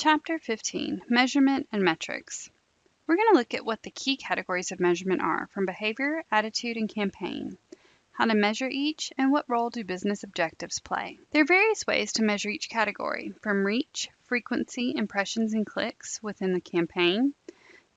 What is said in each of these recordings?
Chapter 15, Measurement and Metrics. We're going to look at what the key categories of measurement are from behavior, attitude, and campaign, how to measure each, and what role do business objectives play. There are various ways to measure each category, from reach, frequency, impressions, and clicks within the campaign,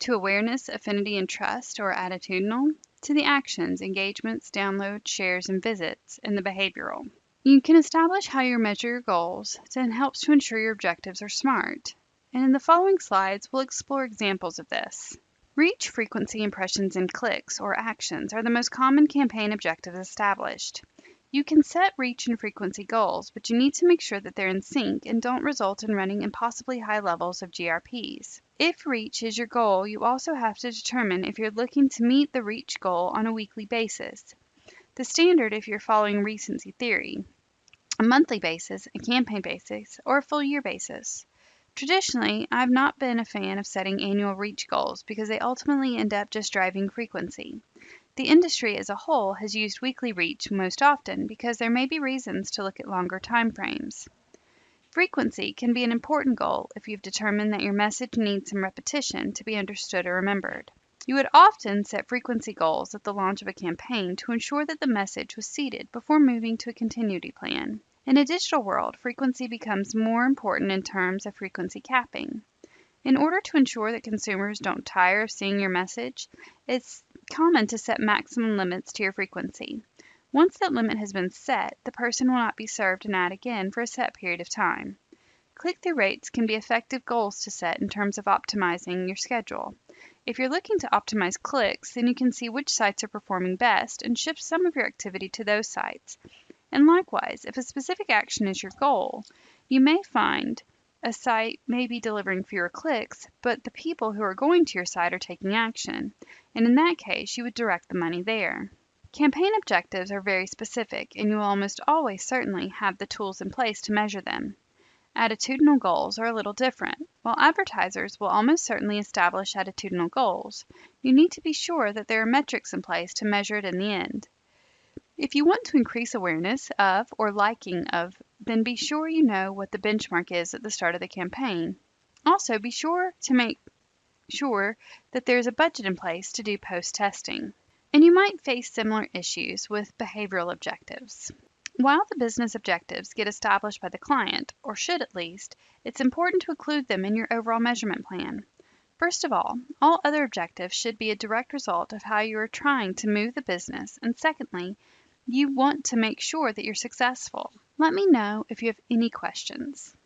to awareness, affinity, and trust, or attitudinal, to the actions, engagements, downloads, shares, and visits, and the behavioral. You can establish how you measure your goals, and it helps to ensure your objectives are SMART. And in the following slides, we'll explore examples of this. Reach, frequency, impressions, and clicks, or actions, are the most common campaign objectives established. You can set reach and frequency goals, but you need to make sure that they're in sync and don't result in running impossibly high levels of GRPs. If reach is your goal, you also have to determine if you're looking to meet the reach goal on a weekly basis. The standard if you're following recency theory, a monthly basis, a campaign basis, or a full year basis. Traditionally, I've not been a fan of setting annual reach goals because they ultimately end up just driving frequency. The industry as a whole has used weekly reach most often because there may be reasons to look at longer time frames. Frequency can be an important goal if you've determined that your message needs some repetition to be understood or remembered. You would often set frequency goals at the launch of a campaign to ensure that the message was seeded before moving to a continuity plan. In a digital world, frequency becomes more important in terms of frequency capping. In order to ensure that consumers don't tire of seeing your message, it's common to set maximum limits to your frequency. Once that limit has been set, the person will not be served an ad again for a set period of time. Click-through rates can be effective goals to set in terms of optimizing your schedule. If you're looking to optimize clicks, then you can see which sites are performing best and shift some of your activity to those sites. And likewise, if a specific action is your goal, you may find a site may be delivering fewer clicks, but the people who are going to your site are taking action. And in that case, you would direct the money there. Campaign objectives are very specific, and you will almost always certainly have the tools in place to measure them. Attitudinal goals are a little different. While advertisers will almost certainly establish attitudinal goals, you need to be sure that there are metrics in place to measure it in the end. If you want to increase awareness of or liking of, then be sure you know what the benchmark is at the start of the campaign. Also, be sure to make sure that there's a budget in place to do post-testing. And you might face similar issues with behavioral objectives. While the business objectives get established by the client, or should at least, it's important to include them in your overall measurement plan. First of all other objectives should be a direct result of how you are trying to move the business, and secondly, you want to make sure that you're successful. Let me know if you have any questions.